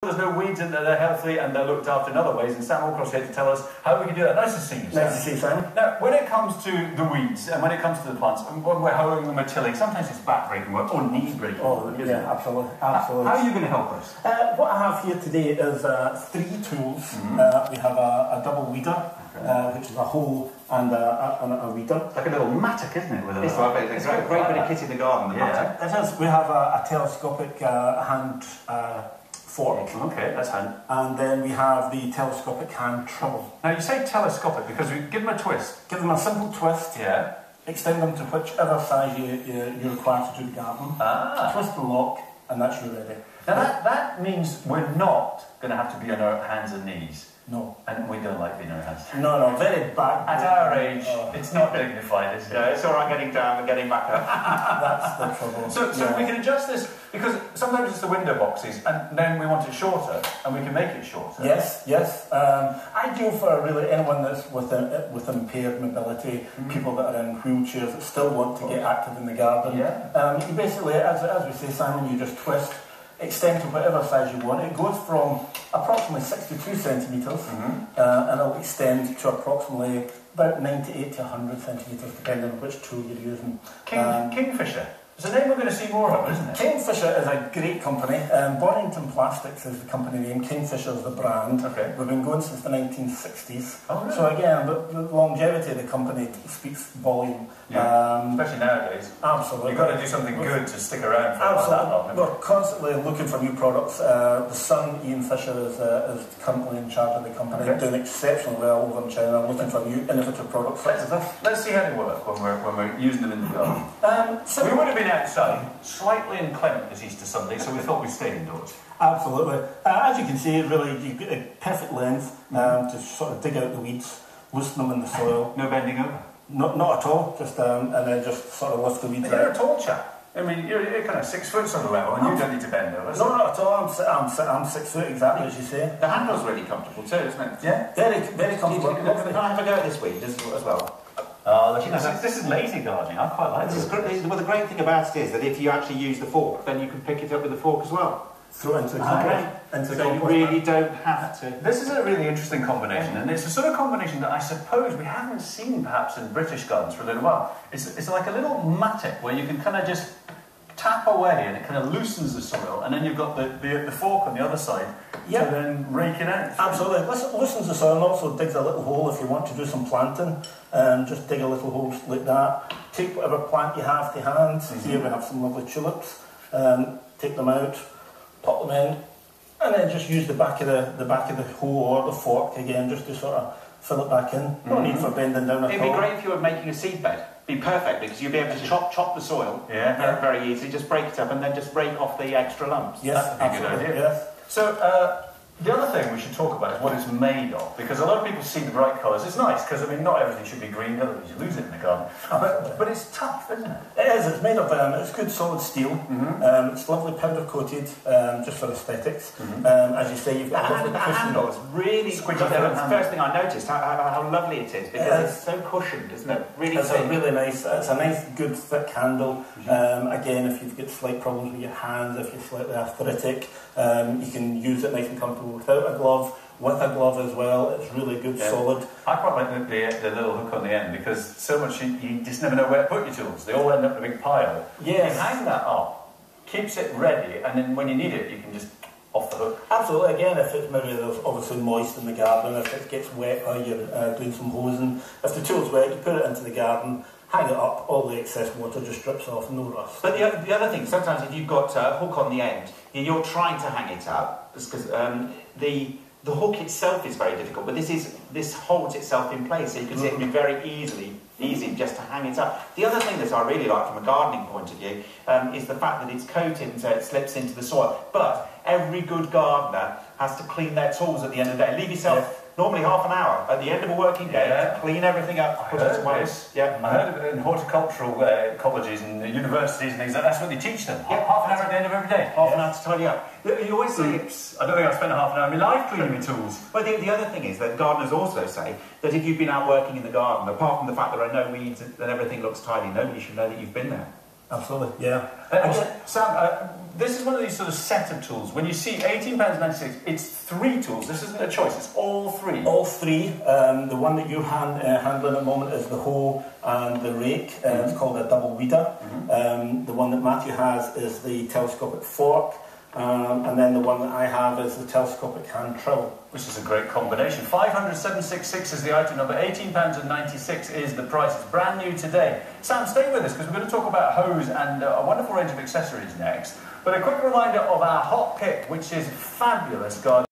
There's no weeds and they're healthy and they're looked after in other ways, and Sam Alcroft's here to tell us how we can do that. Nice to see you, Sam. Nice to see you, Simon. Now, when it comes to the weeds and when it comes to the plants, and when we're hoeing them or tilling, sometimes it's back-breaking work or knee-breaking work, isn't it? Absolutely. How are you going to help us? What I have here today is 3 tools. We have a double weeder, which is a hoe and a weeder. Like a little mattock, isn't it? With it's a great bit of kit in the garden. Yeah. It is. We have a telescopic hand fork. Okay, that's hand. And then we have the telescopic hand trowel. Now you say telescopic because we give them a twist. Give them a simple twist. Yeah. Extend them to whichever size you require to do the garden. Twist and lock, and that's you ready. Now that means we're not going to have to be on our hands and knees. No. And we don't like being on our hands. No, very bad. At our age, it's not dignified, is it? Yeah, it's all right getting down and getting back up. That's the trouble. So we can adjust this, because sometimes it's the window boxes, and then we want it shorter, and we can make it shorter. Yes. Ideal for really anyone that's with impaired mobility, people that are in wheelchairs that still want to get active in the garden. Yeah. You basically, as we say, Simon, you just twist, extend to whatever size you want. It goes from approximately 62 centimetres and it'll extend to approximately about 98 to 100 centimetres, depending on which tool you're using. Kingfisher. It's a name we're going to see more of, isn't it? Kingfisher is a great company. Bonnington Plastics is the company name. Kingfisher is the brand. Okay. We've been going since the 1960s. Oh, really? So again, the longevity of the company speaks volume. Yeah. Especially nowadays. Absolutely. You've got to do something good to stick around for that long. We're constantly looking for new products. The son, Ian Fisher, is currently in charge of the company, doing exceptionally well over in China, looking for new innovative products such as this. Let's see how they work when we're using them in the garden. We would have been outside, slightly inclement this Easter Sunday, so we thought we'd stay indoors. Absolutely. As you can see, really, you've got a perfect length to sort of dig out the weeds, loosen them in the soil. No bending over? Not at all, just and then just sort of lift the weeds out. You're a tall chap. I mean, you're kind of 6 foot sort of level, and you don't need to bend over. No, not at all. I'm 6 foot, exactly as you say. The handle's really comfortable too, isn't it? Yeah, very comfortable. Can I have a go this week as well? This is lazy gardening. I quite like this. Well, the great thing about it is that if you actually use the fork, then you can pick it up with the fork as well. Throw it into the compost. So you really don't have to. This is a really interesting combination, and it's a sort of combination that I suppose we haven't seen perhaps in British gardens for a little while. It's like a little mattock where you can kind of just tap away and it kind of loosens the soil, and then you've got the fork on the other side to then rake it out. Absolutely. Loosens the soil and also digs a little hole if you want to do some planting. Just dig a little hole like that. Take whatever plant you have to hand. Here we have some lovely tulips. Take them out, pop them in, and then just use the back of the hoe or the fork again just to sort of fill it back in. No need for bending down at all. It'd be great if you were making a seed bed. Be perfect because you'd be able to chop the soil very easily, just break it up and then just break off the extra lumps. Yes, that'd be a good idea. Yes. So the other thing we should talk about is what it's made of, because a lot of people see the bright colours. It's nice because I mean not everything should be green, otherwise you lose it in the garden. But it's tough, isn't it? It is. It's made of it's good solid steel. It's lovely powder coated, just for aesthetics. As you say, you've got a lovely handle. It's really squidgy. That's the first thing I noticed how lovely it is because it's so cushioned, isn't it? Really. It's a really nice. It's a nice, good, thick handle. Again, if you've got slight problems with your hands, if you're slightly arthritic, you can use it nice and comfortable without a glove. With a glove as well, it's really good, solid. I quite like the little hook on the end because so much you just never know where to put your tools. They all end up in a big pile. Yes. You hang that up, keeps it ready, and then when you need it, you can just off the hook. Absolutely. Again, if it's maybe there's obviously moist in the garden, if it gets wet while you're doing some hosing, if the tool's wet, you put it into the garden, hang it up, all the excess water just drips off, no rust. But the other thing, sometimes if you've got a hook on the end, you're trying to hang it up, because the hook itself is very difficult, but this holds itself in place, so you can see it can be very easy just to hang it up. The other thing that I really like from a gardening point of view is the fact that it's coated so it slips into the soil. But every good gardener has to clean their tools at the end of the day. Leave yourself normally half an hour at the end of a working day to clean everything up, put it away. I heard of it in horticultural colleges and universities and things like that. That's what they teach them. Half an hour at the end of every day. Half an hour to tidy up. You always say I don't think I've spent half an hour in my life cleaning my tools. Well, the other thing is that gardeners also say that if you've been out working in the garden, apart from the fact there are no weeds and everything looks tidy, nobody should know that you've been there. Absolutely, yeah. Sam, this is one of these sort of set of tools. When you see £18.96, it's 3 tools. This isn't a choice, it's all 3. All 3. The one that you're handling at the moment is the hoe and the rake. It's called a double weeder. The one that Matthew has is the telescopic fork. And then the one that I have is the telescopic hand trowel. Which is a great combination. 500,766 is the item number, £18.96 is the price. It's brand new today. Sam, stay with us because we're going to talk about hose and a wonderful range of accessories next. But a quick reminder of our hot pick, which is fabulous garden.